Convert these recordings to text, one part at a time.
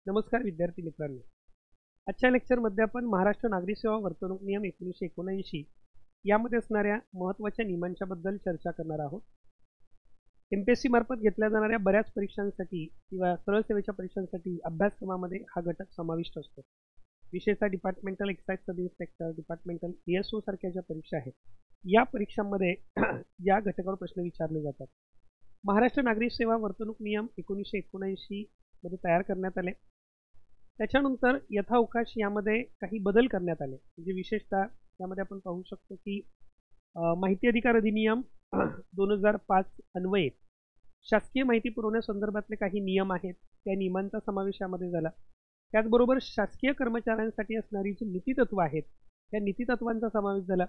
नमस्कार विद्यार्थी मित्रांनो. आजच्या लेक्चरमध्ये आपण महाराष्ट्र नागरी सेवा वर्तणूक नियम 1979 यामध्ये असणाऱ्या महत्त्वाच्या नियमांच्याबद्दल चर्चा करणार आहोत. MPSC मार्फत घेतल्या जाणाऱ्या बऱ्याच परीक्षांसाठी किंवा सरळ सेवेच्या परीक्षांसाठी अभ्यासक्रमामध्ये हा घटक समाविष्ट असतो. विशेषतः departmental excise sub inspector, departmental ESO सारख्या ज्या परीक्षा आहेत या परीक्षांमध्ये या घटकावर प्रश्न विचारले जातात. महाराष्ट्र नागरी सेवा वर्तणूक नियम 1979 मध्ये तयार करण्यात आले. त्याच्यानंतर यथावकाश यामध्ये काही बदल करण्यात आले. म्हणजे विशेषतः यामध्ये आपण पाहू शकतो की माहिती अधिकार अधिनियम 2005 अन्वये शासकीय माहिती पुरवण्यासंदर्भातले काही नियम आहेत त्या नियमांचा समावेश यामध्ये झाला. त्याचबरोबर शासकीय कर्मचाऱ्यांसाठी असणारी जी नीतितत्व आहेत त्या नीतितत्वांचा समावेश झाला.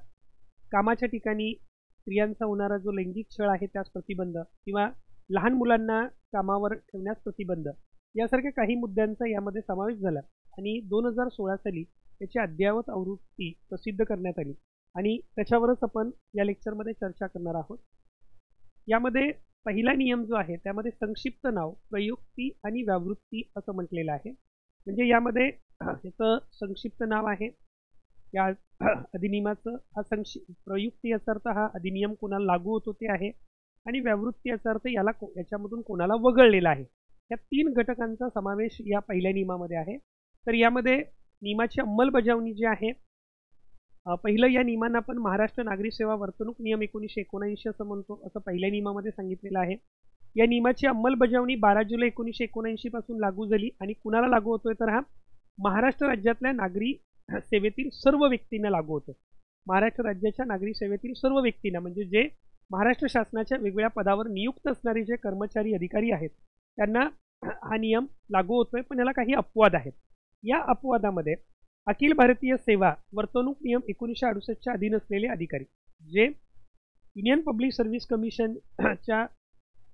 कामाच्या ठिकाणी स्त्रियांचा होणारा जो लैंगिक छळ आहे त्यास प्रतिबंध किंवा लहान मुलांना कामावर ठेवण्यास प्रतिबंध यासारख्या काही मुद्द्यांचा यामध्ये समावेश झाला आणि 2016 साली त्याची अद्ययावत आवृत्ती प्रसिद्ध करण्यात आली आणि त्याच्यावरच आपण या लेक्चरमध्ये चर्चा करणार आहोत. यामध्ये पहिला नियम जो आहे त्यामध्ये संक्षिप्त नाव, प्रयुक्ती आणि व्यावृत्ती असं म्हटलेलं आहे. म्हणजे यामध्ये याचं संक्षिप्त नाव आहे या अधिनियमाचं. प्रयुक्ती याचा अर्थ हा अधिनियम कोणाला लागू होतो ते आहे आणि व्यावृत्ती याचा अर्थ याच्यामधून कोणाला वगळलेला आहे. या तीन घटकांचा समावेश या पहिल्या नियमामध्ये आहे. तर यामध्ये नियमाची अंमलबजावणी जी आहे, पहिलं या नियमांना आपण महाराष्ट्र नागरी सेवा वर्तणूक नियम 1979 असं म्हणतो, असं पहिल्या नियमामध्ये सांगितलेलं आहे. या नियमाची अंमलबजावणी 12 जुलै 1979 पासून लागू झाली आणि कुणाला लागू होतोय तर हा महाराष्ट्र राज्यातल्या नागरी सेवेतील सर्व व्यक्तींना लागू होतो. महाराष्ट्र राज्याच्या नागरी सेवेतील सर्व व्यक्तींना म्हणजे जे महाराष्ट्र शासनाच्या वेगवेगळ्या पदावर नियुक्त असणारे जे कर्मचारी अधिकारी आहेत त्यांना हा नियम लागू होतोय. पण याला काही अपवाद आहेत. या अपवादामध्ये अखिल भारतीय सेवा वर्तणूक नियम 1968च्या अधीन असलेले अधिकारी जे इंडियन पब्लिक सर्व्हिस कमिशनच्या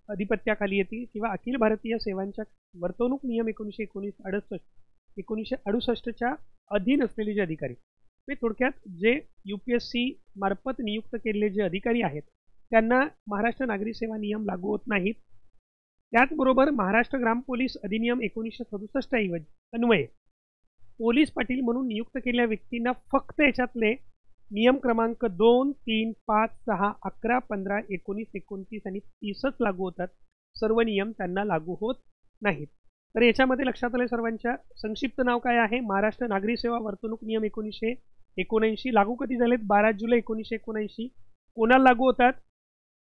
अधिपत्याखाली येतील किंवा अखिल भारतीय सेवांच्या वर्तणूक नियम 1968च्या अधीन असलेले जे अधिकारी, ते थोडक्यात जे UPSC मार्फत नियुक्त केलेले जे अधिकारी आहेत त्यांना महाराष्ट्र नागरी सेवा नियम लागू होत नाहीत. त्याचबरोबर महाराष्ट्र ग्राम पोलीस अधिनियम 1967 अन्वये पोलीस पाटील म्हणून नियुक्त केलेल्या व्यक्तींना फक्त याच्यातले नियम क्रमांक 2, 3, 5, 6, 11, 15, 19, 29 आणि 30च लागू होतात. सर्व नियम त्यांना लागू होत नाहीत. तर याच्यामध्ये लक्षात आले सर्वांच्या संक्षिप्त नाव काय आहे? महाराष्ट्र नागरी सेवा वर्तणूक नियम 1979 लागू कधी झालेत? 12 जुलै 1979. कोणाला लागू होतात?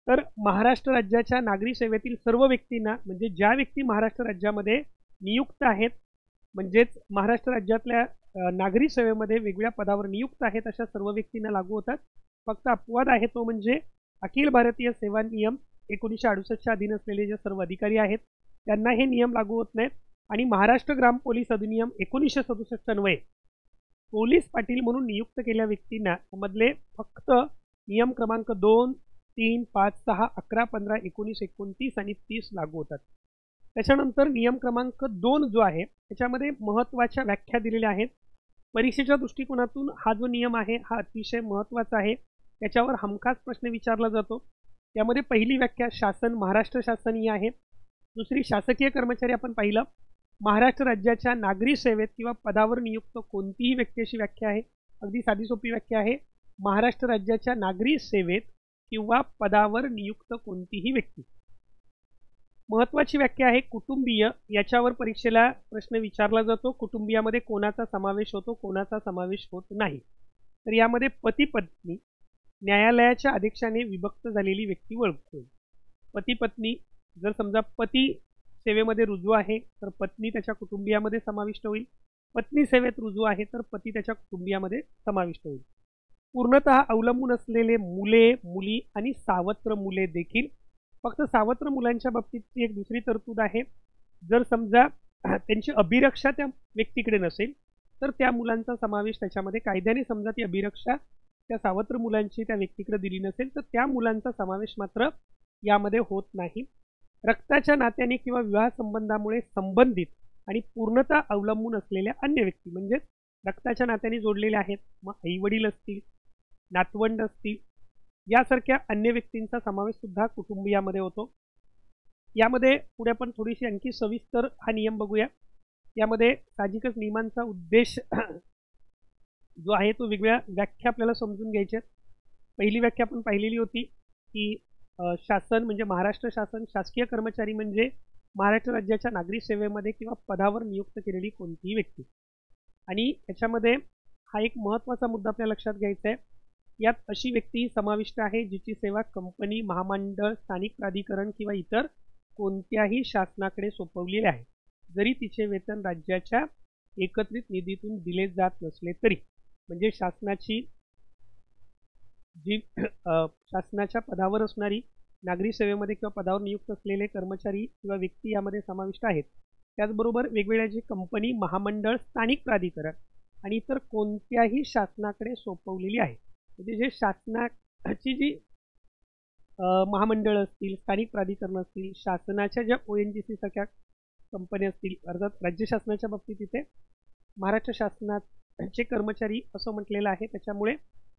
तर महाराष्ट्र राज्याच्या नागरी सेवेतील सर्व व्यक्तींना, म्हणजे ज्या व्यक्ती महाराष्ट्र राज्यामध्ये नियुक्त आहेत म्हणजेच महाराष्ट्र राज्यातल्या नागरी सेवेमध्ये वेगवेगळ्या पदावर नियुक्त आहेत अशा सर्व व्यक्तींना लागू होतात. फक्त अपवाद आहे तो म्हणजे अखिल भारतीय सेवा नियम 1968च्या अधीन असलेले जे सर्व अधिकारी आहेत त्यांना हे नियम लागू होत नाहीत. आणि महाराष्ट्र ग्राम पोलीस अधिनियम 1967 अन्वये पोलीस पाटील म्हणून नियुक्त केलेल्या व्यक्तींना मधले फक्त नियम क्रमांक 2, 3, 5, 6, 11, 15, 19, 29 आणि 30 लागू होतात. त्याच्यानंतर नियम क्रमांक 2 जो आहे त्याच्यामध्ये महत्त्वाच्या व्याख्या दिलेल्या आहेत. परीक्षेच्या दृष्टिकोनातून हा जो नियम आहे हा अतिशय महत्त्वाचा आहे. त्याच्यावर हमखास प्रश्न विचारला जातो. त्यामध्ये पहिली व्याख्या शासन, महाराष्ट्र शासन ही आहे. दुसरी शासकीय कर्मचारी आपण पाहिलं. महाराष्ट्र राज्याच्या नागरी सेवेत किंवा पदावर नियुक्त कोणतीही व्यक्ती अशी व्याख्या आहे. अगदी साधी सोपी व्याख्या आहे. महाराष्ट्र राज्याच्या नागरी सेवेत किंवा पदावर नियुक्त कोणतीही व्यक्ती. महत्त्वाची व्याख्या आहे कुटुंबीय. याच्यावर परीक्षेला प्रश्न विचारला जातो. कुटुंबियामध्ये कोणाचा समावेश होतो, कोणाचा समावेश होत नाही. तर यामध्ये पती पत्नी न्यायालयाच्या आदेशाने विभक्त झालेली व्यक्ती ओळखतो. पती पत्नी जर समजा पती सेवेमध्ये रुजू आहे तर पत्नी त्याच्या कुटुंबियामध्ये समाविष्ट होईल. पत्नी सेवेत रुजू आहे तर पती त्याच्या कुटुंबियामध्ये समाविष्ट होईल. पूर्णतः अवलंबून असलेले मुले, मुली आणि सावत्र मुले देखील. फक्त सावत्र मुलांच्या बाबतीतची एक दुसरी तरतूद आहे. जर समजा त्यांची अभिरक्षा त्या व्यक्तीकडे नसेल तर त्या मुलांचा समावेश त्याच्यामध्ये कायद्याने समजा ती अभिरक्षा त्या सावत्र मुलांची त्या व्यक्तीकडे दिली नसेल तर त्या मुलांचा समावेश मात्र यामध्ये होत नाही. रक्ताच्या नात्याने किंवा विवाह संबंधामुळे संबंधित आणि पूर्णतः अवलंबून असलेल्या अन्य व्यक्ती म्हणजे रक्ताच्या नात्याने जोडलेले आहेत. मग आईवडील असतील, नातवंड असतील, यासारख्या अन्य व्यक्तींचा समावेश सुद्धा कुटुंबियामध्ये होतो. यामध्ये पुढे आपण थोडीशी आणखी सविस्तर हा नियम बघूया. यामध्ये साहजिकच नियमांचा उद्देश जो आहे तो वेगळ्या व्याख्या आपल्याला समजून घ्यायच्या. पहिली व्याख्या आपण पाहिलेली होती की शासन म्हणजे महाराष्ट्र शासन, शासकीय कर्मचारी म्हणजे महाराष्ट्र राज्याच्या नागरी सेवेमध्ये किंवा पदावर नियुक्त केलेली कोणतीही व्यक्ती. आणि याच्यामध्ये हा एक महत्त्वाचा मुद्दा आपल्या लक्षात घ्यायचा आहे. यात अशी व्यक्ती समाविष्ट आहे जिची सेवा कंपनी, महामंडळ, स्थानिक प्राधिकरण किंवा इतर कोणत्याही शासनाकडे सोपवलेली आहे, जरी तिचे वेतन राज्याच्या एकत्रित निधीतून दिले जात नसले तरी. म्हणजे शासनाची जी शासनाच्या पदावर असणारी नागरी सेवेमध्ये किंवा पदावर नियुक्त असलेले कर्मचारी किंवा व्यक्ती यामध्ये समाविष्ट आहेत. त्याचबरोबर वेगवेगळ्या जी कंपनी, महामंडळ, स्थानिक प्राधिकरण आणि इतर कोणत्याही शासनाकडे सोपवलेली आहे. म्हणजे जे शासनाची जी महामंडळ असतील, स्थानिक प्राधिकरण असतील, शासनाच्या ज्या ONGC सारख्या कंपन्या असतील, अर्थात राज्य शासनाच्या बाबतीत इथे महाराष्ट्र शासनाचे कर्मचारी असं म्हटलेलं आहे. त्याच्यामुळे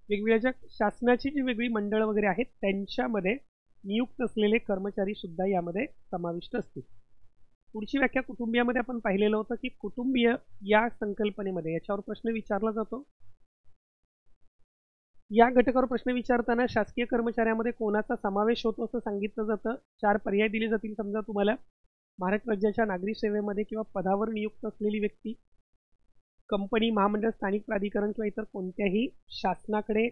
वेगवेगळ्या ज्या शासनाची जी वेगळी मंडळं वगैरे आहेत त्यांच्यामध्ये नियुक्त असलेले कर्मचारी सुद्धा यामध्ये समाविष्ट असतील. पुढची व्याख्या कुटुंबियामध्ये आपण पाहिलेलं होतं की कुटुंबीय या संकल्पनेमध्ये याच्यावर प्रश्न विचारला जातो. या घटकावर प्रश्न विचारताना शासकीय कर्मचाऱ्यामध्ये कोणाचा समावेश होतो असं सांगितलं जातं. 4 पर्याय दिले जातील. समजा तुम्हाला महाराष्ट्र राज्याच्या नागरी सेवेमध्ये किंवा पदावर नियुक्त असलेली व्यक्ती कंपनी, महामंडळ, स्थानिक प्राधिकरण किंवा इतर कोणत्याही शासनाकडे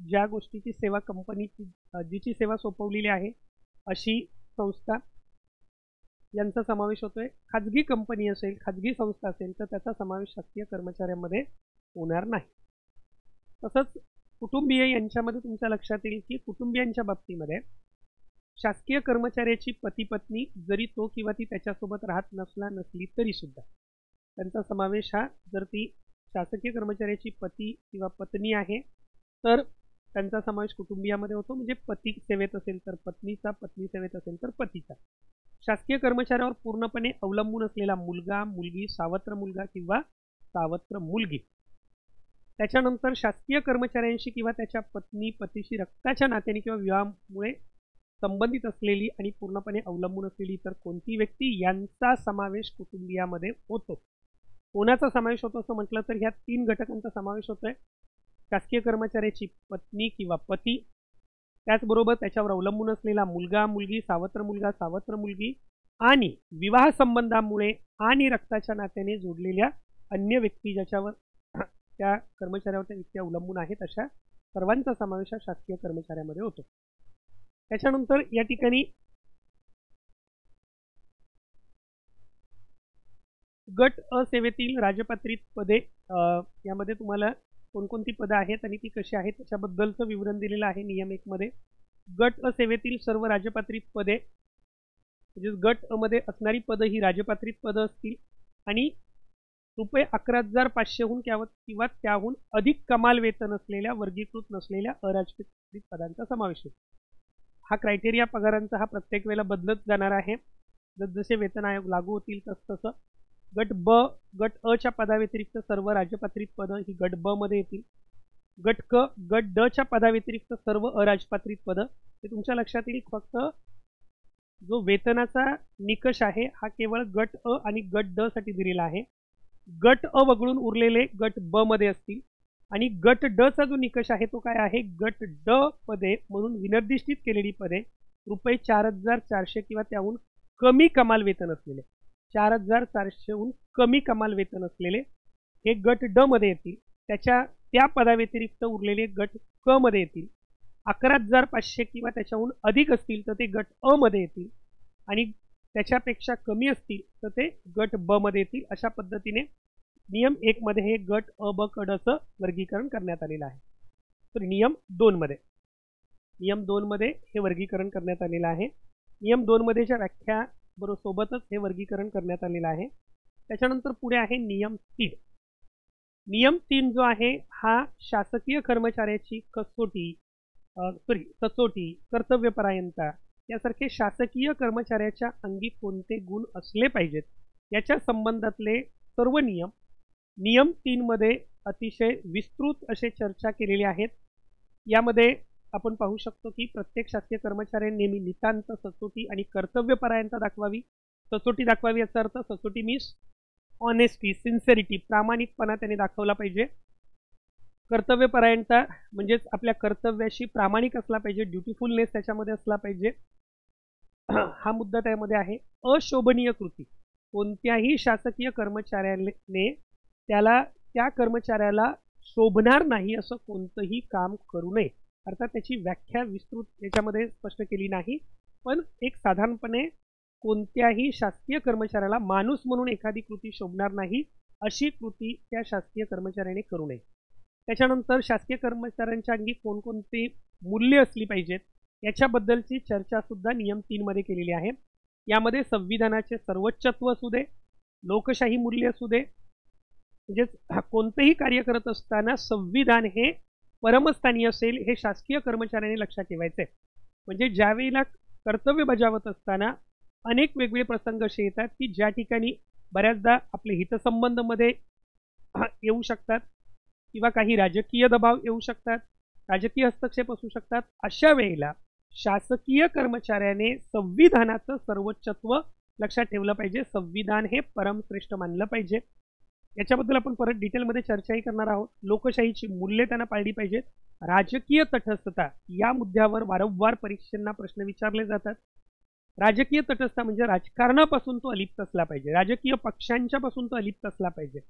ज्या गोष्टीची सेवा कंपनीची जिची सेवा सोपवलेली आहे अशी संस्था यांचा समावेश होतोय. खाजगी कंपनी असेल, खाजगी संस्था असेल तर त्याचा समावेश शासकीय कर्मचाऱ्यांमध्ये होणार नाही. तसंच कुटुंबीय यांच्यामध्ये तुमच्या लक्षात येईल की कुटुंबियांच्या बाबतीमध्ये शासकीय कर्मचाऱ्याची पती पत्नी जरी तो किंवा ती त्याच्यासोबत राहत नसली तरी सुद्धा त्यांचा समावेश हा, जर ती शासकीय कर्मचाऱ्याची पती किंवा पत्नी आहे तर त्यांचा समावेश कुटुंबियामध्ये होतो. म्हणजे पती सेवेत असेल तर पत्नीचा, पत्नी सेवेत असेल तर पतीचा. शासकीय कर्मचाऱ्यावर पूर्णपणे अवलंबून असलेला मुलगा, मुलगी, सावत्र मुलगा किंवा सावत्र मुलगी. त्याच्यानंतर शासकीय कर्मचाऱ्यांशी किंवा त्याच्या पत्नी, पतीशी रक्ताच्या नात्याने किंवा विवाहामुळे संबंधित असलेली आणि पूर्णपणे अवलंबून असलेली इतर कोणती व्यक्ती यांचा समावेश कुटुंबियामध्ये होतो. कोणाचा समावेश होतो असं म्हटलं तर ह्या 3 घटकांचा समावेश होतोय. शासकीय कर्मचाऱ्याची पत्नी किंवा पती, त्याचबरोबर त्याच्यावर अवलंबून असलेला मुलगा, मुलगी, सावत्र मुलगा, सावत्र मुलगी आणि विवाह संबंधामुळे आणि रक्ताच्या नात्याने जोडलेल्या अन्य व्यक्ती ज्याच्यावर त्या कर्मचाऱ्यावर त्या व्यक्ती अवलंबून आहेत अशा सर्वांचा समावेश हा शासकीय कर्मचाऱ्यामध्ये होतो. त्याच्यानंतर या ठिकाणी गट अ सेवेतील राजपत्रित पदे, यामध्ये तुम्हाला कोणकोणती पदं आहेत आणि ती कशी आहेत त्याच्याबद्दलचं विवरण दिलेलं आहे नियम 1 मध्ये. गट अ सेवेतील सर्व राजपत्रित पदे म्हणजे गट अ मध्ये असणारी पदं ही राजपत्रित पदं असतील आणि ₹11,500हून किंवा त्याहून अधिक कमाल वेतन असलेल्या वर्गीकृत नसलेल्या अराजपत्रित पदांचा समावेश होतो. हा क्रायटेरिया पगारांचा हा प्रत्येक वेळेला बदलत जाणार आहे. जसजसे वेतन आयोग लागू होतील तसतसं. गट ब, गट अ च्या पदाव्यतिरिक्त सर्व राजपत्रित पदं ही गट ब मध्ये येतील. गट क, गट ड च्या पदाव्यतिरिक्त सर्व अराजपत्रित पदं. हे तुमच्या लक्षात येईल. फक्त जो वेतनाचा निकष आहे हा केवळ गट अ आणि गट ड साठी दिलेला आहे. गट अ वगळून उरलेले गट ब मध्ये असतील आणि गट ड चा जो निकष आहे तो काय आहे, गट ड पदे म्हणून विनिर्दिष्टित केलेली पदे ₹4,400 किंवा त्याहून कमी कमाल वेतन असलेले, 4,400हून कमी कमाल वेतन असलेले हे गट ड मध्ये येतील. त्या पदाव्यतिरिक्त उरलेले गट क मध्ये येतील. 11,500 किंवा त्याच्याहून अधिक असतील तर ते गट अ मध्ये येतील आणि त्याच्यापेक्षा कमी असतील तर ते गट ब मध्ये येतील. अशा पद्धतीने नियम 1 मध्ये हे गट अ ब क ड चं वर्गीकरण करण्यात आलेलं आहे. तर नियम 2 मध्ये हे वर्गीकरण करण्यात आलेलं आहे. नियम 2 मध्येच्या व्याख्या बरोबर सोबतच हे वर्गीकरण करण्यात आलेलं आहे. त्याच्यानंतर पुढे आहे नियम 3. नियम 3 जो आहे हा शासकीय कर्मचाऱ्याची सचोटी, कर्तव्यपरायणता यासारखे शासकीय कर्मचाऱ्याच्या अंगी कोणते गुण असले पाहिजेत याच्या संबंधातले सर्व नियम 3 मध्ये अतिशय विस्तृत असे चर्चा केलेली आहेत. यामध्ये आपण पाहू शकतो की प्रत्येक शासकीय कर्मचाऱ्यांनी नेहमी नितांत सचोटी आणि कर्तव्यपरायणता दाखवावी. सचोटी दाखवावी याचा अर्थ सचोटी मीन्स ऑनेस्टी, सिन्सिरिटी, प्रामाणिकपणा त्याने दाखवला पाहिजे. कर्तव्यपरायणता म्हणजेच आपल्या कर्तव्याशी प्रामाणिक असला पाहिजे, ड्युटीफुलनेस त्याच्यामध्ये असला पाहिजे. हा मुद्दा त्यामध्ये आहे. अशोभनीय कृती, कोणत्याही शासकीय कर्मचाऱ्याने त्या कर्मचाऱ्याला शोभणार नाही असं कोणतंही काम करू नये. अर्थात त्याची व्याख्या विस्तृत याच्यामध्ये स्पष्ट केली नाही, पण एक साधारणपणे कोणत्याही शासकीय कर्मचाऱ्याला माणूस म्हणून एखादी कृती शोभणार नाही अशी कृती त्या शासकीय कर्मचाऱ्याने करू नये. त्याच्यानंतर शासकीय कर्मचाऱ्यांच्या अंगी कोणकोणती मूल्य असली पाहिजेत याच्याबद्दलची चर्चा सुद्धा नियम 3 मध्ये केलेली आहे. यामध्ये संविधानाचे सर्वोच्चत्व असू दे, लोकशाही मूल्य असू दे, म्हणजेच कोणतेही कार्य करत असताना संविधान हे परमस्थानी असेल हे शासकीय कर्मचाऱ्यांनी लक्षात ठेवायचे. म्हणजे ज्यावेळेला कर्तव्य बजावत असताना अनेक वेगवेगळे प्रसंग असे येतात की ज्या ठिकाणी बऱ्याचदा आपले हितसंबंध मध्ये येऊ शकतात किंवा काही राजकीय दबाव येऊ शकतात, राजकीय हस्तक्षेप असू शकतात. अशा वेळेला शासकीय कर्मचाऱ्याने संविधानाचं सर्वोच्चत्व लक्षात ठेवलं पाहिजे. संविधान हे परमश्रेष्ठ मानलं पाहिजे. याच्याबद्दल आपण परत डिटेलमध्ये चर्चाही करणार आहोत. लोकशाहीची मूल्ये त्यांना पाळली पाहिजेत. राजकीय तटस्थता या मुद्द्यावर वारंवार परीक्षांना प्रश्न विचारले जातात. राजकीय तटस्थ म्हणजे राजकारणापासून तो अलिप्त असला पाहिजे, राजकीय पक्षांच्या पासून तो अलिप्त असला पाहिजे,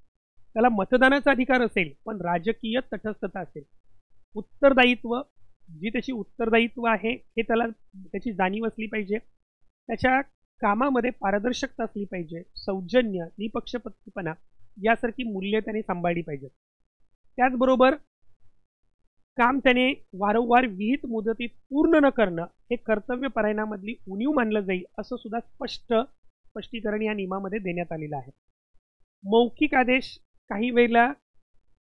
त्याला मतदानाचा अधिकार असेल पण राजकीय तटस्थता असेल. उत्तरदायित्व, जी त्याची उत्तरदायित्व आहे हे त्याची जाणीव असली पाहिजे. त्याच्या कामामध्ये पारदर्शकता असली पाहिजे. सौजन्य, निपक्षपातीपणा यासारखी मूल्ये त्याने सांभाळली पाहिजेत. त्याचबरोबर काम त्याने वारंवार विहित मुदतीत पूर्ण न करणं हे कर्तव्य परायणामधली उणीव मानलं जाईल असं सुद्धा स्पष्टीकरण या नियमामध्ये देण्यात आलेलं आहे. मौखिक आदेश काही वेळेला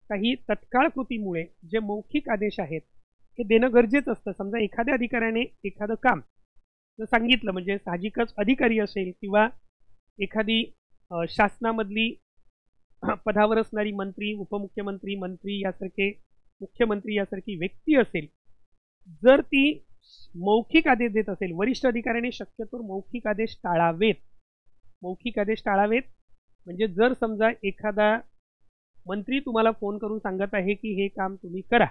काही तत्काळ कृतीमुळे जे मौखिक आदेश आहेत हे देणं गरजेचं असतं. समजा एखाद्या अधिकाऱ्याने एखादं काम जर सांगितलं, म्हणजे साहजिकच अधिकारी असेल किंवा एखादी शासनामधली पदावर असणारी मंत्री, उपमुख्यमंत्री, मंत्री यासारखे, मुख्यमंत्री यासारखी व्यक्ती असेल, जर ती मौखिक आदेश देत असेल, वरिष्ठ अधिकाऱ्याने शक्यतो मौखिक आदेश टाळावेत. मौखिक आदेश टाळावेत म्हणजे जर समजा एखादा मंत्री तुम्हाला फोन करून सांगत आहे की हे काम तुम्ही करा,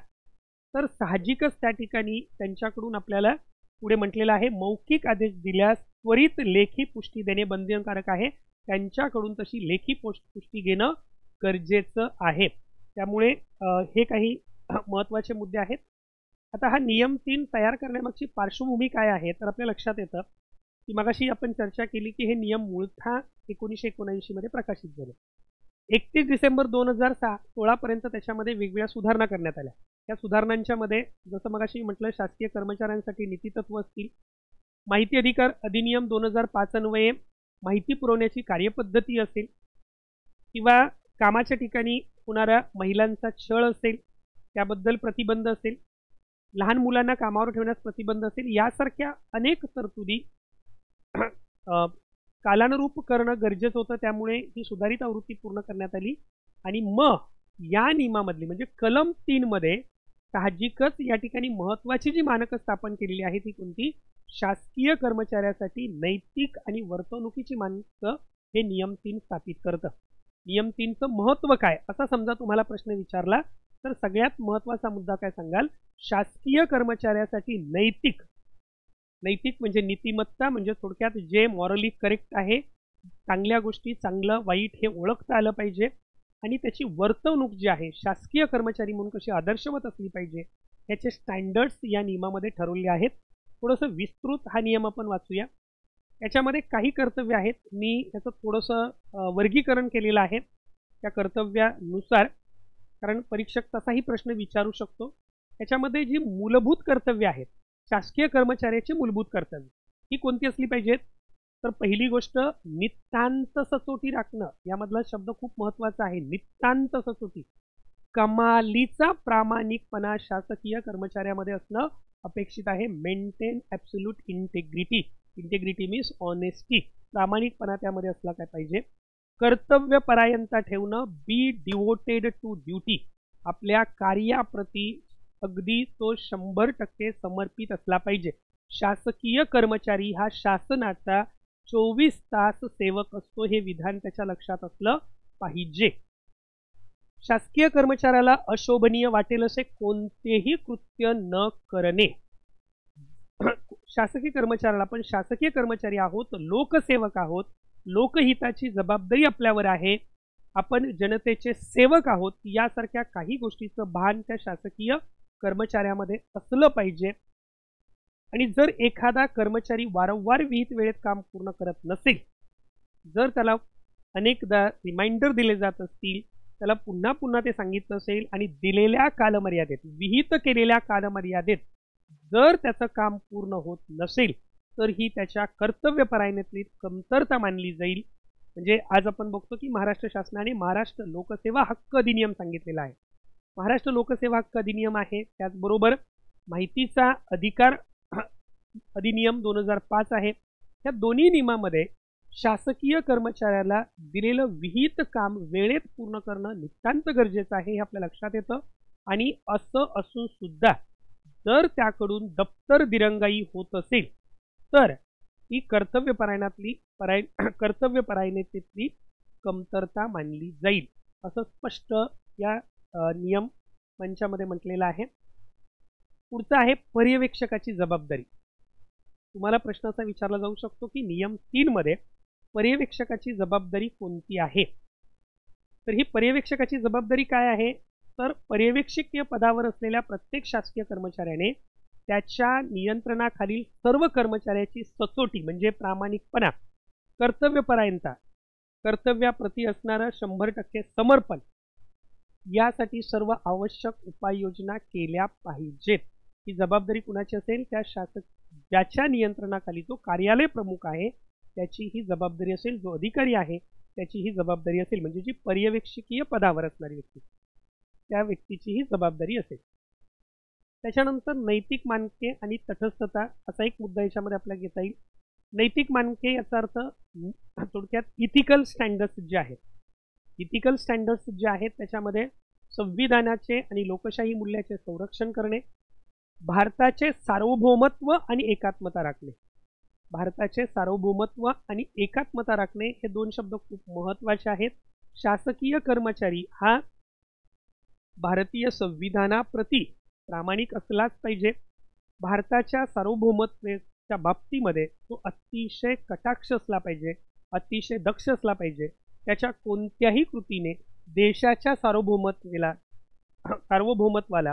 तर साहजिकच त्या ठिकाणी त्यांच्याकडून आपल्याला पुढे म्हटलेलं आहे मौखिक आदेश दिल्यास त्वरित लेखी पुष्टी देणे बंधनकारक आहे. त्यांच्याकडून तशी लेखी पुष्टी घेणं गरजेचं आहे. त्यामुळे हे काही महत्त्वाचे मुद्दे आहेत. आता हा नियम 3 तयार करण्यामागची पार्श्वभूमी काय आहे तर आपल्या लक्षात येतं की मगाशी आपण चर्चा केली की हे नियम मूळतः 1979 मध्ये प्रकाशित झाले. 31 डिसेंबर 2016 पर्यंत त्याच्यामध्ये वेगवेगळ्या सुधारणा करण्यात आल्या. त्या सुधारणांच्या मध्ये जसं मगाशी म्हटलं शासकीय कर्मचाऱ्यांसाठी नीतितत्व असतील, माहिती अधिकार अधिनियम 2005 अन्वये माहिती पुरवण्याची कार्यपद्धती असेल किंवा कामाच्या ठिकाणी होणाऱ्या महिलांचा छळ असेल त्याबद्दल प्रतिबंध असेल, लहान मुलांना कामावर ठेवण्यास प्रतिबंध असेल, यासारख्या अनेक तरतुदी कालानुरूप करणं गरजेचं होतं. त्यामुळे ही सुधारित आवृत्ती पूर्ण करण्यात आली. आणि मग या नियमामधली म्हणजे कलम 3 मध्ये साहजिकच या ठिकाणी महत्त्वाची जी मानकं स्थापन केलेली आहेत ती कोणती, शासकीय कर्मचाऱ्यासाठी नैतिक आणि वर्तणुकीची मानकं हे नियम 3 स्थापित करतं. नियम 3चं महत्त्व काय असा समजा तुम्हाला प्रश्न विचारला तर सगळ्यात महत्त्वाचा मुद्दा काय सांगाल, शासकीय कर्मचाऱ्यासाठी नैतिक म्हणजे नीतिमत्ता, म्हणजे थोडक्यात जे मॉरली करेक्ट आहे, चांगल्या गोष्टी चांगलं वाईट हे ओळखता आलं पाहिजे आणि त्याची वर्तणूक जी आहे शासकीय कर्मचारी म्हणून कशी आदर्शवत असली पाहिजे याचे स्टँडर्ड्स या नियमामध्ये ठरवले आहेत. थोडंसं विस्तृत हा नियम आपण वाचूया. याच्यामध्ये काही कर्तव्य आहेत, मी याचं थोडंसं वर्गीकरण केलेलं आहे त्या कर्तव्यानुसार, कारण परीक्षक तसाही प्रश्न विचारू शकतो. याच्यामध्ये जी मूलभूत कर्तव्य आहेत शासकीय कर्मचाऱ्याची मूलभूत कर्तव्य ही कोणती असली पाहिजेत तर पहिली गोष्ट नितांत सचोटी राखणं. यामधला शब्द खूप महत्त्वाचा आहे, नितांत सचोटी. कमालीचा प्रामाणिकपणा शासकीय कर्मचाऱ्यामध्ये असणं अपेक्षित आहे. Maintain absolute integrity. Integrity means honesty, प्रामाणिकपणा त्यामध्ये असला काय पाहिजे. कर्तव्यपरायणता ठेवणं, बी डिवोटेड टू ड्युटी, आपल्या कार्याप्रती अगदी तो 100% समर्पित असला पाहिजे. शासकीय कर्मचारी हा शासनाचा 24 तास सेवक असतो हे विधान त्याच्या लक्षात असलं पाहिजे. शासकीय कर्मचाऱ्याला अशोभनीय वाटेल असे कोणतेही कृत्य न करणे. शासकीय कर्मचाऱ्याला, आपण शासकीय कर्मचारी आहोत, लोकसेवक आहोत, लोकहिताची जबाबदारी आपल्यावर आहे, आपण जनतेचे सेवक आहोत, यासारख्या काही गोष्टीचं भान त्या शासकीय कर्मचाऱ्यामध्ये असलं पाहिजे. आणि जर एखादा कर्मचारी वारंवार विहित वेळेत काम पूर्ण करत नसेल, जर त्याला अनेकदा रिमाइंडर दिले जात असतील, त्याला पुन्हा पुन्हा ते सांगितलं असेल आणि दिलेल्या कालमर्यादेत, विहित केलेल्या कालमर्यादेत जर त्याचं काम पूर्ण होत नसेल, तर ही त्याच्या कर्तव्यपरायणतेतली कमतरता मानली जाईल. म्हणजे आज आपण बघतो की महाराष्ट्र शासनाने महाराष्ट्र लोकसेवा हक्क अधिनियम सांगितलेला आहे. महाराष्ट्र लोकसेवा हक्क अधिनियम आहे, त्याचबरोबर माहितीचा अधिकार अधिनियम 2005 आहे. या दोन्ही नियमामध्ये शासकीय कर्मचाऱ्याला दिलेलं विहित काम वेळेत पूर्ण करणं नितांत गरजेचं आहे, हे आपल्या लक्षात येतं. आणि असं असून सुद्धा जर त्याकडून दप्तर दिरंगाई होत असेल, तर ही कर्तव्यपरायणतेतली कमतरता मानली जाईल, असं स्पष्ट या नियम मंचामध्ये म्हटलेलं आहे. पुढचं आहे पर्यवेक्षकाची जबाबदारी. तुम्हाला प्रश्न असा विचारला जाऊ शकतो की नियम 3 मध्ये पर्यवेक्षकाची जबाबदारी कोणती आहे. तर ही पर्यवेक्षकाची जबाबदारी काय आहे, तर पर्यवेक्षकीय पदावर असलेल्या प्रत्येक शासकीय कर्मचाऱ्याने त्याच्या नियंत्रणाखालील सर्व कर्मचाऱ्याची सचोटी म्हणजे प्रामाणिकपणा, कर्तव्यपरायणता, कर्तव्याप्रती असणारं 100% समर्पण, यासाठी सर्व आवश्यक उपाययोजना केल्या पाहिजेत. ही जबाबदारी कुणाची असेल, त्या ज्याच्या नियंत्रणाखाली जो कार्यालय प्रमुख आहे त्याची ही जबाबदारी असेल, जो अधिकारी आहे त्याची ही जबाबदारी असेल, म्हणजे जी पर्यवेक्षकीय पदावर असणारी व्यक्ती त्या व्यक्तीची ही जबाबदारी असेल. त्याच्यानंतर नैतिक मानके आणि तटस्थता असा एक मुद्दा याच्यामध्ये आपल्याला घेता येईल. नैतिक मानके याचा अर्थ थोडक्यात इथिकल स्टँडर्ड्स जे आहेत, इथिकल स्टँडर्ड्स जे आहेत त्याच्यामध्ये संविधानाचे आणि लोकशाही मूल्याचे संरक्षण करणे, भारताचे सार्वभौमत्व आणि एकात्मता राखणे. भारताचे सार्वभौमत्व आणि एकात्मता राखणे हे दोन शब्द खूप महत्त्वाचे आहेत. शासकीय कर्मचारी हा भारतीय संविधानाप्रती प्रामाणिक असलाच पाहिजे. भारताच्या सार्वभौमत्वाच्या बाबतीमध्ये तो अतिशय कटाक्ष असला पाहिजे, अतिशय दक्ष असला पाहिजे. त्याच्या कोणत्याही कृतीने देशाच्या सार्वभौमत्वाला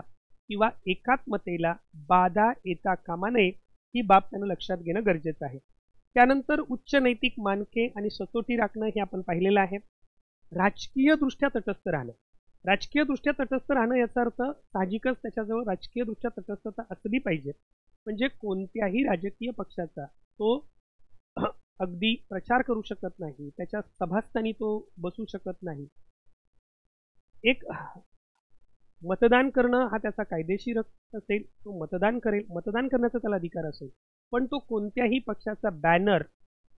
किंवा एकात्मतेला बाधा येता कामा नये, ही बाब त्यानं लक्षात घेणं गरजेचं आहे. त्यानंतर उच्च नैतिक मानके आणि सचोटी राखणं हे आपण पाहिलेलं आहे. राजकीय दृष्ट्या तटस्थ राहणं. राजकीय दृष्ट्या तटस्थ राहणं याचा अर्थ साहजिकच त्याच्याजवळ राजकीय दृष्ट्या तटस्थता असली पाहिजे. म्हणजे कोणत्याही राजकीय पक्षाचा तो अगदी प्रचार करू शकत नाही, त्याच्या सभास्थानी तो बसू शकत नाही. एक मतदान करणं हा त्याचा कायदेशीर असेल, तो मतदान करेल, मतदान करण्याचा त्याला अधिकार असेल, पण तो कोणत्याही पक्षाचा बॅनर,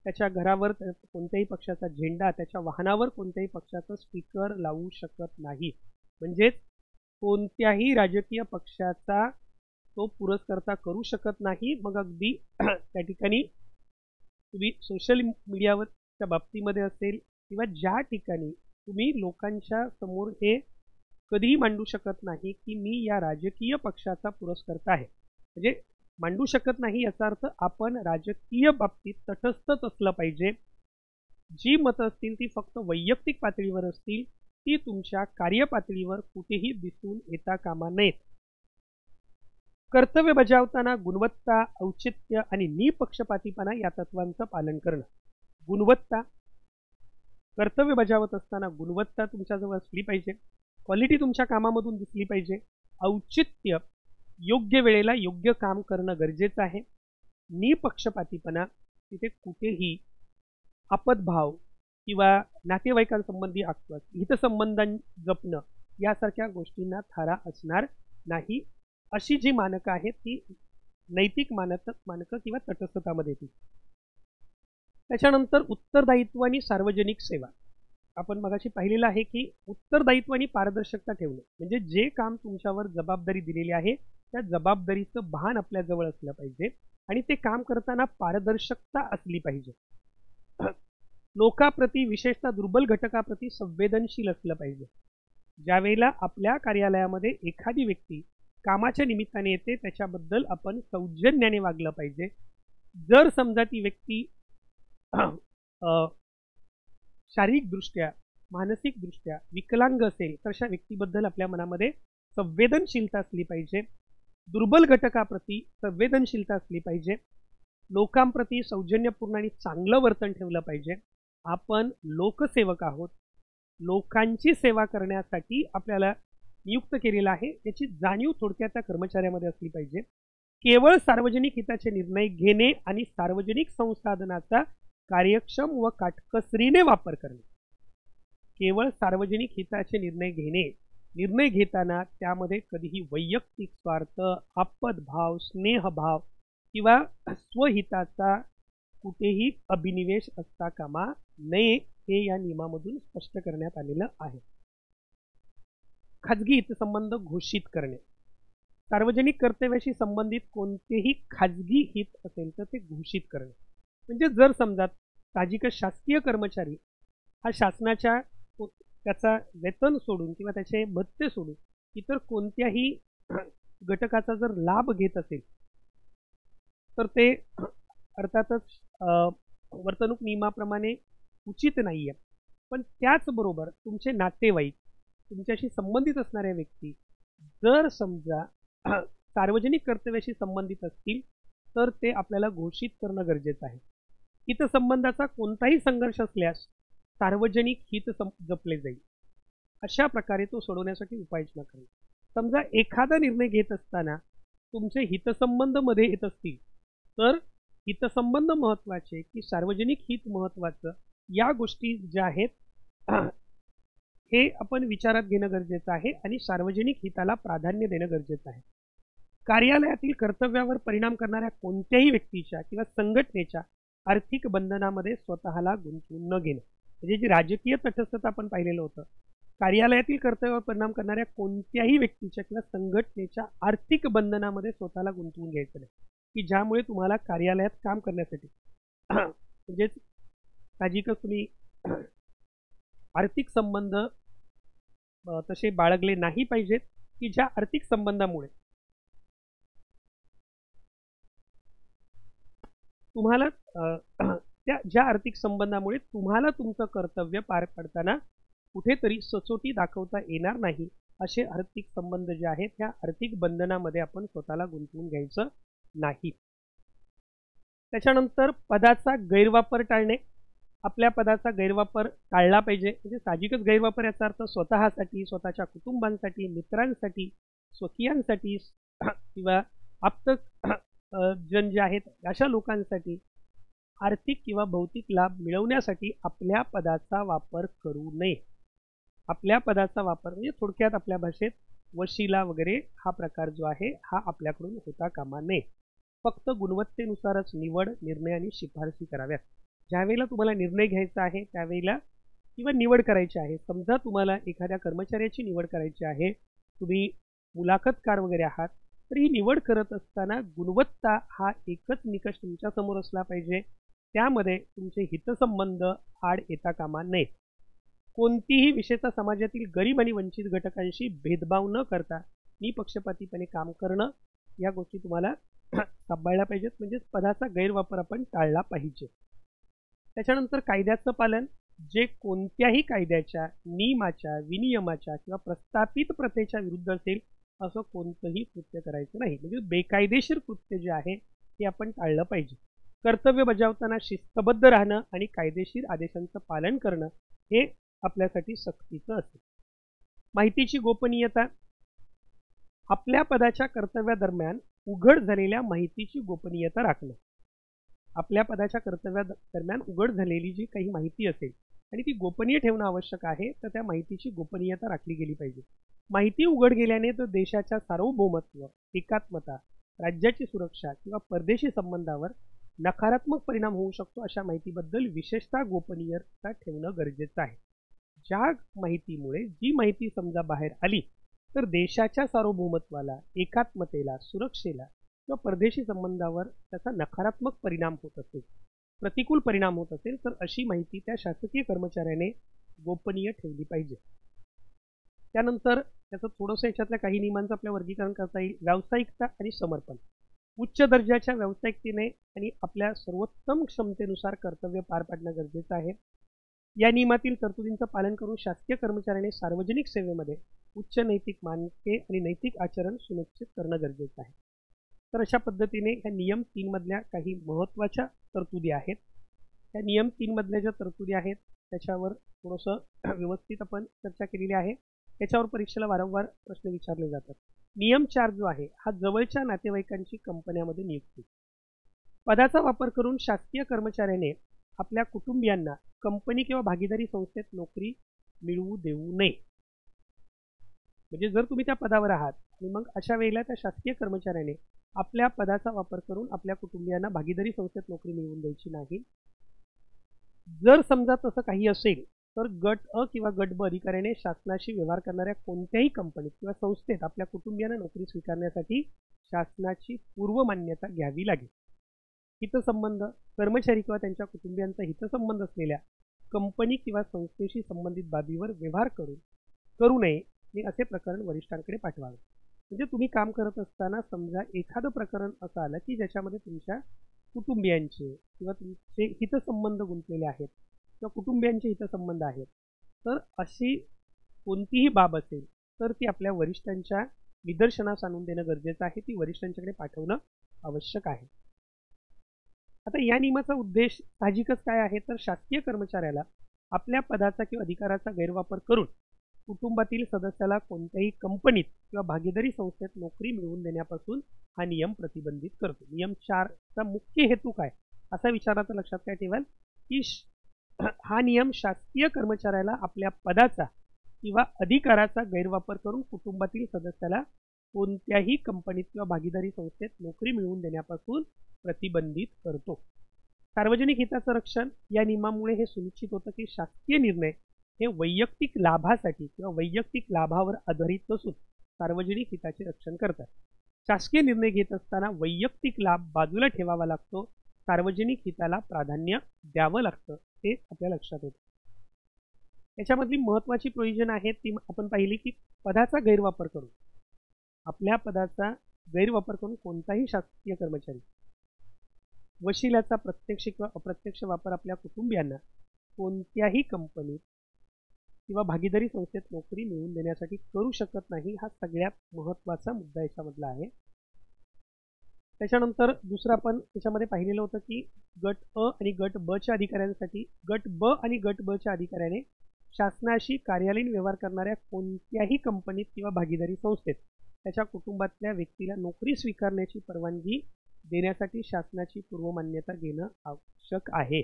त्याच्या घरावर कोणत्याही पक्षाचा झेंडा, त्याच्या वाहनावर कोणत्याही पक्षाचा स्टिकर लावू शकत नाही. म्हणजेच कोणत्याही राजकीय पक्षाचा तो पुरस्कर्ता करू शकत नाही. मग अगदी त्या ठिकाणी तुम्ही सोशल मीडियावरच्या बाबतीमध्ये असेल किंवा ज्या ठिकाणी तुम्ही लोकांच्या समोर हे कधीही मांडू शकत नाही की मी या राजकीय पक्षाचा पुरस्कर्ता आहे, म्हणजे मांडू शकत नाही याचा अर्थ आपण राजकीय बाबतीत तटस्थच असलं पाहिजे. जी मतं असतील ती फक्त वैयक्तिक पातळीवर असतील, ती तुमच्या कार्यपातळीवर कुठेही दिसून येता कामा नयेत. कर्तव्य बजावताना गुणवत्ता, औचित्य आणि निपक्षपातीपणा या तत्वांचं पालन करणं. गुणवत्ता, कर्तव्य बजावत असताना गुणवत्ता तुमच्याजवळ असली पाहिजे, क्वालिटी तुमच्या कामामधून दिसली पाहिजे. औचित्य, योग्य वेळेला योग्य काम करणं गरजेचं आहे. निपक्षपातीपणा, तिथे कुठेही आपदभाव किंवा नातेवाईकांसंबंधी आक्रोश, हितसंबंधां जपणं यासारख्या गोष्टींना थारा असणार नाही. अशी जी मानकं आहेत ती नैतिक मानकं किंवा तटस्थतामध्ये येतील. त्याच्यानंतर उत्तरदायित्व आणि सार्वजनिक सेवा. आपण मगाशी पाहिलेलं आहे की उत्तरदायित्व आणि पारदर्शकता ठेवणं, म्हणजे जे काम तुमच्यावर जबाबदारी दिलेली आहे त्या जबाबदारीचं भान आपल्याजवळ असलं पाहिजे आणि ते काम करताना पारदर्शकता असली पाहिजे. लोकाप्रती विशेषतः दुर्बल घटकाप्रती संवेदनशील असलं पाहिजे. ज्यावेळेला आपल्या कार्यालयामध्ये एखादी व्यक्ती कामाच्या निमित्ताने येते त्याच्याबद्दल आपण सौजन्याने वागलं पाहिजे. जर समजा ती व्यक्ती शारीरिकदृष्ट्या मानसिकदृष्ट्या विकलांग असेल तर अशा व्यक्तीबद्दल आपल्या मनामध्ये संवेदनशीलता असली पाहिजे. दुर्बल घटकाप्रती संवेदनशीलता असली पाहिजे. लोकांप्रती सौजन्यपूर्ण आणि चांगलं वर्तन ठेवलं पाहिजे. आपण लोकसेवक आहोत. लोकांची सेवा करण्यासाठी आपल्याला नियुक्त केलेलं आहे याची जाणीव थोडक्यात त्या कर्मचाऱ्यामध्ये असली पाहिजे. केवळ सार्वजनिक हिताचे निर्णय घेणे आणि सार्वजनिक संसाधनाचा कार्यक्षम व काटकसरीने वापर करणे. केवळ सार्वजनिक हिताचे निर्णय घेणे, निर्णय घेताना त्यामध्ये कधीही वैयक्तिक स्वार्थ, आपदभाव, स्नेहभाव किंवा स्वहिताचा कुठेही अभिनिवेश असता कामा नये हे या नियमामधून स्पष्ट करण्यात आलेलं आहे. खाजगी हितसंबंध घोषित करणे. सार्वजनिक कर्तव्याशी संबंधित कोणतेही खाजगी हित असेल तर ते घोषित करणे. म्हणजे जर समजा साहजिकच शासकीय कर्मचारी हा शासनाच्या त्याचा वेतन सोडून किंवा त्याचे भत्ते सोडून इतर कोणत्याही घटकाचा जर लाभ घेत असेल तर ते अर्थातच वर्तणूक नियमाप्रमाणे उचित नाही आहे. पण त्याचबरोबर तुमचे नातेवाईक, तुमच्याशी संबंधित असणाऱ्या व्यक्ती जर समजा सार्वजनिक कर्तव्याशी संबंधित असतील तर ते आपल्याला घोषित करणं गरजेचं आहे. हितसंबंधाचा कोणताही संघर्ष असल्यास सार्वजनिक हित जपले जाईल. अशा प्रकारे तो सोडवण्यासाठी उपाययोजना करेल. समजा एखादा निर्णय घेत असताना तुमचे हितसंबंध मध्ये येत असतील तर हितसंबंध महत्त्वाचे की सार्वजनिक हित महत्त्वाचं या गोष्टी ज्या आहेत हे आपण विचारात घेणं गरजेचं आहे आणि सार्वजनिक हिताला प्राधान्य देणं गरजेचं आहे. कार्यालयातील कर्तव्यावर परिणाम करणाऱ्या कोणत्याही व्यक्तीच्या किंवा संघटनेच्या आर्थिक बंधनामध्ये स्वतःला गुंतवून न घेणं. म्हणजे जी राजकीय तटस्थता आपण पाहिलेलं होतं, कार्यालयातील कर्तव्यावर परिणाम करणाऱ्या कोणत्याही व्यक्तीच्या किंवा संघटनेच्या आर्थिक बंधनामध्ये स्वतःला गुंतवून घ्यायचं नाही की ज्यामुळे तुम्हाला कार्यालयात काम करण्यासाठी म्हणजेच साहजिकच तुम्ही आर्थिक संबंध तसे बाळगले नाही पाहिजेत की ज्या आर्थिक संबंधामुळे तुम्हाला त्या ज्या आर्थिक संबंधामुळे तुम्हाला तुमचं कर्तव्य पार पाडताना कुठेतरी सचोटी दाखवता येणार नाही असे आर्थिक संबंध जे आहेत त्या आर्थिक बंधनामध्ये आपण स्वतःला गुंतवून घ्यायचं नाही. त्याच्यानंतर पदाचा गैरवापर टाळणे. आपल्या पदाचा गैरवापर टाळला पाहिजे. म्हणजे साहजिकच गैरवापर याचा अर्थ स्वतःसाठी, स्वतःच्या कुटुंबांसाठी, मित्रांसाठी, स्वकीयांसाठी किंवा आप्त जन जे आहेत अशा लोकांसाठी आर्थिक किंवा भौतिक लाभ मिळवण्यासाठी आपल्या पदाचा वापर करू नये. आपल्या पदाचा वापर म्हणजे थोडक्यात आपल्या भाषेत वशिला वगैरे हा प्रकार जो आहे हा आपल्याकडून होता कामा नये. फक्त गुणवत्तेनुसारच निवड, निर्णय आणि शिफारसी कराव्यात. ज्यावेळेला तुम्हाला निर्णय घ्यायचा आहे त्यावेळेला किंवा निवड करायची आहे, समजा तुम्हाला एखाद्या कर्मचाऱ्याची निवड करायची आहे, तुम्ही मुलाखतकार वगैरे आहात, तर ही निवड करत असताना गुणवत्ता हा एकच निकष तुमच्या समोर असला पाहिजे. त्यामध्ये तुमचे हितसंबंध आड येता कामा नये. कोणतीही विशेषतः समाजातील गरीब आणि वंचित घटकांशी भेदभाव न करता निपक्षपातीपणे काम करणं या गोष्टी तुम्हाला सांभाळल्या पाहिजेत. म्हणजे पदाचा गैरवापर आपण टाळला पाहिजे. त्याच्यानंतर कायद्याचं पालन. जे कोणत्याही कायद्याच्या, नियमाच्या, विनियमाच्या किंवा प्रस्थापित प्रथेच्या विरुद्ध असेल असं कोणतंही कृत्य करायचं नाही. म्हणजे बेकायदेशीर कृत्य जे आहे ते आपण टाळलं पाहिजे. कर्तव्य बजावताना शिस्तबद्ध राहणं आणि कायदेशीर आदेशांचं पालन करणं हे आपल्यासाठी सक्तीचं असेल. माहितीची गोपनीयता. आपल्या पदाच्या कर्तव्यादरम्यान उघड झालेल्या माहितीची गोपनीयता राखणं. आपल्या पदाच्या कर्तव्यादरम्यान उघड झालेली जी काही माहिती असेल आणि ती गोपनीय ठेवणं आवश्यक आहे तर त्या माहितीची गोपनीयता राखली गेली पाहिजे. माहिती उघड गेल्याने तर देशाच्या सार्वभौमत्व, एकात्मता, राज्याची सुरक्षा किंवा परदेशी संबंधावर नकारात्मक परिणाम होऊ शकतो. अशा माहितीबद्दल विशेषतः गोपनीयता ठेवणं गरजेचं आहे. ज्या माहितीमुळे जी माहिती समजा बाहेर आली तर देशाच्या सार्वभौमत्वाला, एकात्मतेला, सुरक्षेला किंवा परदेशी संबंधावर त्याचा नकारात्मक परिणाम होत असेल प्रतिकूल परिणाम होत असेल तर अशी माहिती त्या शासकीय कर्मचाऱ्याने गोपनीय ठेवली पाहिजे. त्यानंतर त्याचं थोडंसं याच्यातल्या काही नियमांचं आपल्या वर्गीकरण करता येईल. व्यावसायिकता आणि समर्पण. उच्च दर्जाच्या व्यावसायिकतेने आणि आपल्या सर्वोत्तम क्षमतेनुसार कर्तव्य पार पाडणं गरजेचं आहे. या नियमातील तरतुदींचं पालन करून शासकीय कर्मचाऱ्याने सार्वजनिक सेवेमध्ये उच्च नैतिक मानके आणि नैतिक आचरण सुनिश्चित करणं गरजेचं आहे. तर अशा पद्धतीने ह्या नियम 3 मधल्या काही महत्त्वाच्या तरतुदी आहेत. त्या नियम 3 मधल्या ज्या तरतुदी आहेत त्याच्यावर थोडंसं व्यवस्थित आपण चर्चा केलेली आहे. त्याच्यावर परीक्षेला वारंवार प्रश्न विचारले जातात. नियम 4 जो आहे हा जवळच्या नातेवाईकांची कंपन्यामध्ये नियुक्ती. पदाचा वापर करून शासकीय कर्मचाऱ्याने आपल्या कुटुंबियांना कंपनी किंवा भागीदारी संस्थेत नोकरी मिळवू देऊ नये. म्हणजे जर तुम्ही त्या पदावर आहात आणि मग अशा वेळेला त्या शासकीय कर्मचाऱ्याने आपल्या पदाचा वापर करून आपल्या कुटुंबियांना भागीदारी संस्थेत नोकरी मिळवून द्यायची नाही. जर समजा तसं काही असेल तर गट अ किंवा गट ब अधिकाऱ्याने शासनाशी व्यवहार करणाऱ्या कोणत्याही कंपनीत किंवा संस्थेत आपल्या कुटुंबियांना नोकरी स्वीकारण्यासाठी शासनाची पूर्व मान्यता घ्यावी लागेल. हितसंबंध. कर्मचारी किंवा त्यांच्या कुटुंबियांचा हितसंबंध असलेल्या कंपनी किंवा संस्थेशी संबंधित बाबीवर व्यवहार करू नये आणि असे प्रकरण वरिष्ठांकडे पाठवावे. म्हणजे तुम्ही काम करत असताना समजा एखादं प्रकरण असं आलं की ज्याच्यामध्ये तुमच्या कुटुंबियांचे किंवा तुमचे हितसंबंध गुंतलेले आहेत किंवा कुटुंबियांचे हितसंबंध आहेत, तर अशी कोणतीही बाब असेल तर ती आपल्या वरिष्ठांच्या निदर्शनास आणून देणं गरजेचं आहे. ती वरिष्ठांच्याकडे पाठवणं आवश्यक आहे. आता या नियमाचा उद्देश साहजिकच काय आहे तर शासकीय कर्मचाऱ्याला आपल्या पदाचा किंवा अधिकाराचा गैरवापर करून कुटुंबातील सदस्याला कोणत्याही कंपनीत किंवा भागीदारी संस्थेत नोकरी मिळवून देण्यापासून हा नियम प्रतिबंधित करतो. नियम 4चा मुख्य हेतू काय असा विचाराचं लक्षात काय ठेवाल की हा नियम शासकीय कर्मचाऱ्याला आपल्या पदाचा किंवा अधिकाराचा गैरवापर करून कुटुंबातील सदस्याला कोणत्याही कंपनीत किंवा भागीदारी संस्थेत नोकरी मिळवून देण्यापासून प्रतिबंधित करतो. सार्वजनिक हिताचं रक्षण. या नियमामुळे हे सुनिश्चित होतं की शासकीय निर्णय हे वैयक्तिक लाभासाठी किंवा वैयक्तिक लाभावर आधारित नसून सार्वजनिक हिताचे रक्षण करतात. शासकीय निर्णय घेत असताना वैयक्तिक लाभ बाजूला ठेवावा लागतो. सार्वजनिक हिताला प्राधान्य द्यावं लागतं हे आपल्या लक्षात येतं. याच्यामधली महत्त्वाची प्रोव्हिजन आहेत ती आपण पाहिली की पदाचा गैरवापर करून आपल्या पदाचा गैरवापर करून कोणताही शासकीय कर्मचारी वशिल्याचा प्रत्यक्ष किंवा अप्रत्यक्ष वापर आपल्या कुटुंबियांना कोणत्याही कंपनीत किंवा भागीदारी संस्थेत नोकरी मिळवून देण्यासाठी करू शकत नाही. हा सगळ्यात महत्त्वाचा मुद्दा याच्यामधला आहे. त्याच्यानंतर दुसरं आपण त्याच्यामध्ये पाहिलेलं होतं की गट अ आणि गट ब च्या अधिकाऱ्यांसाठी गट ब आणि गट ब च्या अधिकाऱ्याने शासनाशी कार्यालयीन व्यवहार करणाऱ्या कोणत्याही कंपनीत किंवा भागीदारी संस्थेत त्याच्या कुटुंबातल्या व्यक्तीला नोकरी स्वीकारण्याची परवानगी देण्यासाठी शासनाची पूर्वमान्यता घेणं आवश्यक आहे.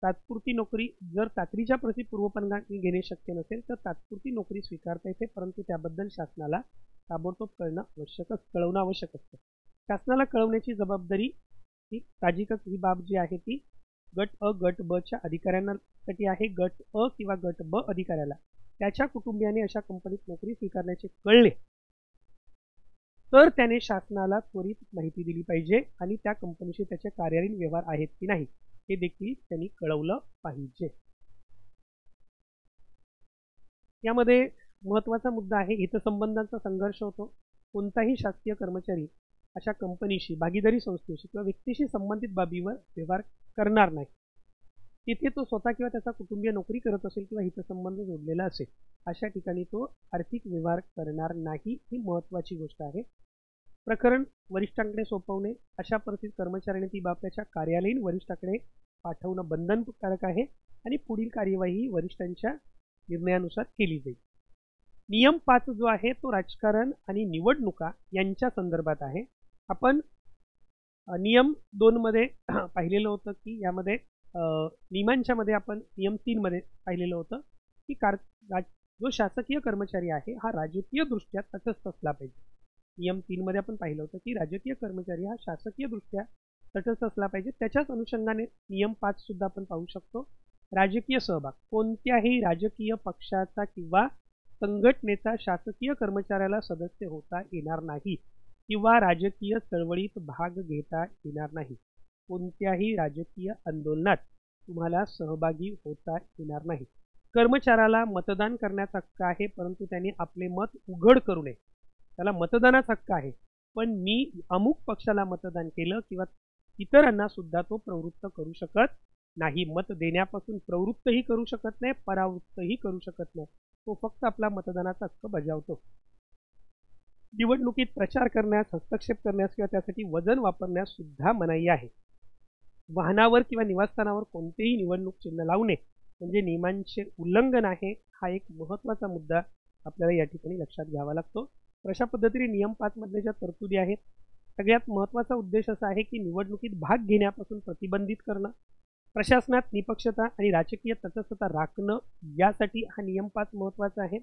तात्पुरती नोकरी. जर तातडीच्या प्रती पूर्वपरवानगी घेणे शक्य नसेल तर तात्पुरती नोकरी स्वीकारता येते, परंतु त्याबद्दल शासनाला ताबडतोब कळवणं आवश्यक असतं. शासनाला कळवण्याची जबाबदारी ही साहजिकच ही बाब जी आहे ती गट अ गट ब च्या अधिकाऱ्यांसाठी आहे. गट अ किंवा गट ब अधिकाऱ्याला त्याच्या कुटुंबियाने अशा कंपनीत नोकरी स्वीकारण्याचे कळले तर त्याने शासनाला त्वरित माहिती दिली पाहिजे आणि त्या कंपनीशी त्याचे कार्यालयीन व्यवहार आहेत की नाही हे देखील त्यांनी कळवलं पाहिजे. यामध्ये महत्त्वाचा मुद्दा आहे हितसंबंधांचा संघर्ष होतो. कोणताही शासकीय कर्मचारी अशा कंपनीशी भागीदारी संस्थेशी किंवा व्यक्तीशी संबंधित बाबीवर व्यवहार करणार नाही. तिथे तो स्वतः किंवा त्याचा कुटुंबीय नोकरी करत असेल किंवा हितसंबंध जोडलेला असेल अशा ठिकाणी तो आर्थिक व्यवहार करणार नाही. ही महत्त्वाची गोष्ट आहे. प्रकरण वरिष्ठांकडे सोपवणे. अशा परिस्थितीत कर्मचाऱ्याने ती बाब त्याच्या कार्यालयीन वरिष्ठाकडे पाठवणं बंधनकारक आहे आणि पुढील कार्यवाही वरिष्ठांच्या निर्णयानुसार केली जाईल. नियम 5 जो आहे तो राजकारण आणि निवडणुका यांच्या संदर्भात आहे. आपण नियम 2 मध्ये पाहिलेलं होतं की यामध्ये नियमांच्या मध्ये आपण नियम 3 मध्ये पाहिलेलं होतं की जो शासकीय कर्मचारी आहे हा राजकीय दृष्ट्या तटस्थ असला पाहिजे. नियम 3 मध्ये आपण पाहिलं होतं की राजकीय कर्मचारी हा शासकीय दृष्ट्या तटस्थ असला पाहिजे. त्याच्याच अनुषंगाने नियम 5 सुद्धा आपण पाहू शकतो. राजकीय सहभाग. कोणत्याही राजकीय पक्षाचा किंवा संघटनेचा शासकीय कर्मचाऱ्याला सदस्य होता येणार नाही किंवा राजकीय चळवळीत भाग घेता येणार नाही. कोणत्याही राजकीय आंदोलनात तुम्हाला सहभागी होता येणार नाही. कर्मचाऱ्याला मतदान करण्याचा हक्क आहे, परंतु त्याने आपले मत उघड करू नये. त्याला मतदानाचा हक्क आहे, पण मी अमुक पक्षाला मतदान केलं किंवा इतरांना सुद्धा तो प्रवृत्त करू शकत नाही. मत देण्यापासून प्रवृत्तही करू शकत नाही, परावृत्तही करू शकत नाही. तो फक्त आपला मतदानाचा हक्क बजावतो. निवडणुकीत प्रचार करण्यास, हस्तक्षेप करण्यास किंवा त्यासाठी वजन वापरण्यास सुद्धा मनाई आहे. वाहनावर किंवा निवासस्थानावर कोणतेही निवडणूक चिन्ह लावू नये म्हणजे नियमांचे उल्लंघन आहे. हा एक महत्त्वाचा मुद्दा आपल्याला या ठिकाणी लक्षात घ्यावा लागतो. अशा पद्धतीने नियम 5 मधल्या ज्या तरतुदी आहेत, सगळ्यात महत्त्वाचा उद्देश असा आहे की निवडणुकीत भाग घेण्यापासून प्रतिबंधित करणं, प्रशासनात निपक्षता आणि राजकीय तटस्थता राखणं, यासाठी हा नियम 5 महत्त्वाचा आहे.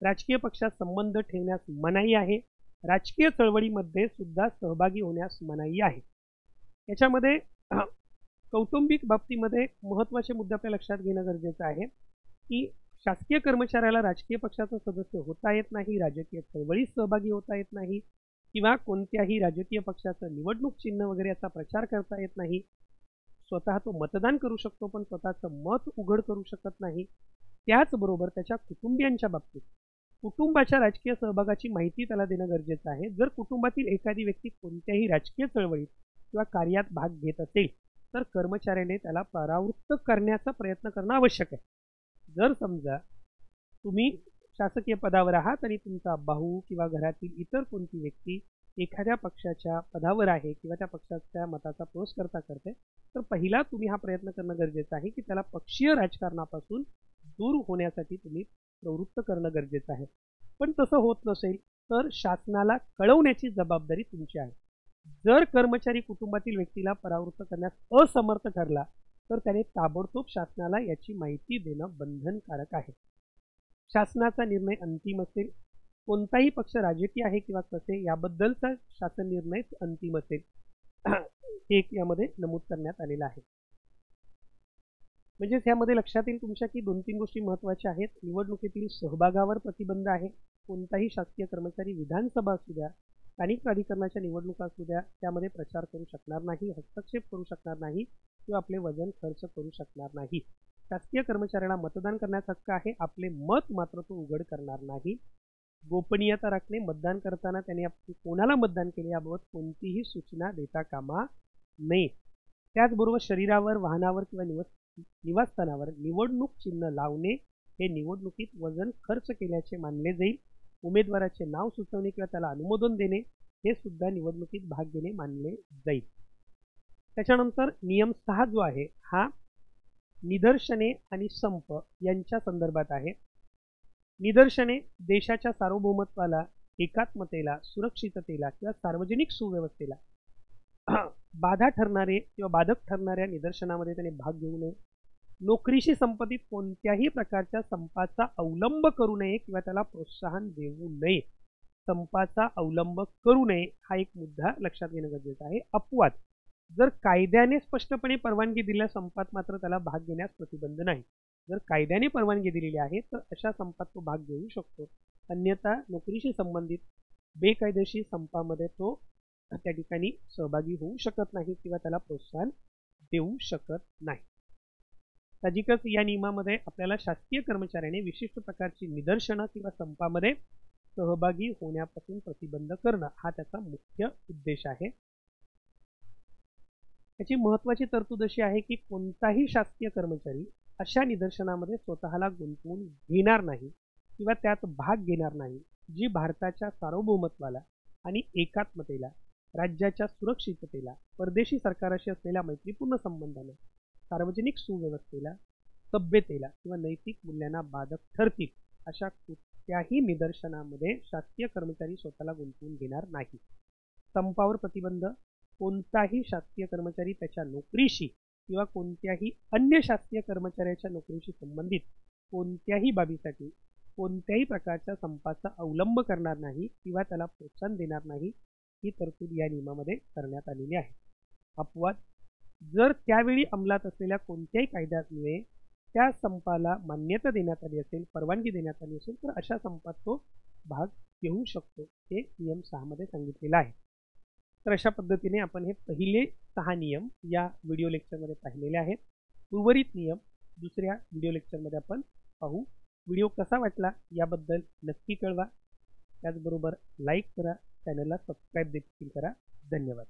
राजकीय पक्षात संबंध ठेवण्यास मनाई आहे. राजकीय चळवळीमध्ये सुद्धा सहभागी होण्यास मनाई आहे. याच्यामध्ये कौटुंबिक बाबतीमध्ये महत्त्वाचे मुद्दे आपल्या लक्षात घेणं गरजेचं आहे की शासकीय कर्मचाऱ्याला राजकीय पक्षाचा सदस्य होता येत नाही, राजकीय चळवळीत सहभागी होता येत नाही किंवा कोणत्याही राजकीय पक्षाचं निवडणूक चिन्ह वगैरे याचा प्रचार करता येत नाही. स्वतः तो मतदान करू शकतो, पण स्वतःचं मत उघड करू शकत नाही. त्याचबरोबर त्याच्या कुटुंबियांच्या बाबतीत कुटुंबाच्या राजकीय सहभागाची माहिती त्याला देणं गरजेचं आहे. जर कुटुंबातील एखादी व्यक्ती कोणत्याही राजकीय चळवळीत किंवा कार्यात भाग घेत असेल तर कर्मचाऱ्याने त्याला परावृत्त करण्याचा प्रयत्न करणं आवश्यक आहे. जर समजा तुम्ही शासकीय पदावर आहात आणि तुमचा भाऊ किंवा घरातील इतर कोणती व्यक्ती एखाद्या पक्षाच्या पदावर आहे किंवा त्या पक्षाच्या मताचा पोषकर्ता करते, तर पहिला तुम्ही हा प्रयत्न करणं गरजेचं आहे की त्याला पक्षीय राजकारणापासून दूर होण्यासाठी तुम्ही प्रवृत्त करणं गरजेचं आहे. पण तसं होत नसेल तर शासनाला कळवण्याची जबाबदारी तुमची आहे. जर कर्मचारी कुटुंबातील व्यक्तीला परावृत्त करण्यास असमर्थ ठरला तर त्याने ताबडतोब शासनाला याची माहिती देणं बंधनकारक आहे. शासनाचा निर्णय अंतिम असेल. कोणताही पक्ष राजकीय आहे किंवा कसे याबद्दलचा शासन निर्णय अंतिम असेल. हे यामध्ये नमूद करण्यात आलेलं आहे. म्हणजेच यामध्ये लक्षात येईल तुमच्या की 2-3 गोष्टी महत्त्वाच्या आहेत. निवडणुकीतील सहभागावर प्रतिबंध आहे. कोणताही शासकीय कर्मचारी विधानसभा असू द्या, स्थानिक प्राधिकरणाच्या निवडणुका असू द्या, त्यामध्ये प्रचार करू शकणार नाही, हस्तक्षेप करू शकणार नाही किंवा आपले वजन खर्च करू शकणार नाही. शासकीय कर्मचाऱ्याला मतदान करण्याचा हक्क आहे. आपले मत मात्र तो उघड करणार नाही. गोपनीयता राखणे. मतदान करताना त्याने कोणाला मतदान केले याबाबत कोणतीही सूचना देता कामा नये. त्याचबरोबर शरीरावर, वाहनावर किंवा निवासस्थानावर निवडणूक चिन्ह लावणे हे निवडणुकीत वजन खर्च केल्याचे मानले जाईल. उमेदवाराचे नाव सुचवणे किंवा त्याला अनुमोदन देणे हे सुद्धा निवडणुकीत भाग घेणे मानले जाईल. त्याच्यानंतर नियम 6 जो आहे हा निदर्शने आणि संप यांच्या संदर्भात आहे. निदर्शने देशाच्या सार्वभौमत्वाला, एकात्मतेला, सुरक्षिततेला किंवा सार्वजनिक सुव्यवस्थेला बाधा ठरणारे किंवा बाधक ठरणाऱ्या निदर्शनामध्ये त्याने भाग घेऊ नये. नोकरीशी संबंधित कोणत्याही प्रकारच्या संपाचा अवलंब करू नये किंवा त्याला प्रोत्साहन देऊ नये. संपाचा अवलंब करू नये हा एक मुद्दा लक्षात घेणं गरजेचं आहे. अपवाद. जर कायद्याने स्पष्टपणे परवानगी दिल्या संपात मात्र त्याला भाग घेण्यास प्रतिबंध नाही. जर कायद्याने परवानगी दिलेली आहे तर अशा संपात तो भाग घेऊ शकतो. अन्यथा नोकरीशी संबंधित बेकायदेशीर संपामध्ये तो त्या ठिकाणी सहभागी होऊ शकत नाही किंवा त्याला प्रोत्साहन देऊ शकत नाही. साहजिकच या नियमामध्ये आपल्याला शासकीय कर्मचाऱ्याने विशिष्ट प्रकारची निदर्शनं किंवा संपामध्ये सहभागी होण्यापासून प्रतिबंध करणं हा त्याचा मुख्य उद्देश आहे. याची महत्त्वाची तरतूद अशी आहे की कोणताही शासकीय कर्मचारी अशा निदर्शनामध्ये स्वतःला गुंतवून घेणार नाही किंवा त्यात भाग घेणार नाही जी भारताच्या सार्वभौमत्वाला आणि एकात्मतेला, राज्याच्या सुरक्षिततेला, परदेशी सरकाराशी असलेल्या मैत्रीपूर्ण संबंधांना, सार्वजनिक सुव्यवस्थेला, सभ्यतेला किंवा नैतिक मूल्यांना बाधक ठरतील अशा कुठल्याही निदर्शनामध्ये शासकीय कर्मचारी स्वतःला गुंतवून घेणार नाही. संपावर प्रतिबंध. कोणताही शासकीय कर्मचारी त्याच्या नोकरीशी किंवा कोणत्याही अन्य शासकीय कर्मचाऱ्याच्या नोकरीशी संबंधित कोणत्याही बाबीसाठी कोणत्याही प्रकारच्या संपाचा अवलंब करणार नाही किंवा त्याला प्रोत्साहन देणार नाही ही तरतूद या नियमामध्ये करण्यात आलेली आहे. अपवाद. जर त्यावेळी अंमलात असलेल्या कोणत्याही कायद्यामुळे त्या संपाला मान्यता देण्यात आली असेल, परवानगी देण्यात आली असेल तर अशा संपात तो भाग घेऊ शकतो. हे नियम 6 मध्ये सांगितलेलं आहे. तर अशा पद्धतीने आपण हे पहिले 6 नियम या व्हिडिओ लेक्चरमध्ये पाहिलेले आहेत. उर्वरित नियम दुसऱ्या व्हिडिओ लेक्चरमध्ये आपण पाहू. व्हिडिओ कसा वाटला याबद्दल नक्की कळवा. त्याचबरोबर लाईक करा, चॅनलला सबस्क्राईब देखील करा. धन्यवाद.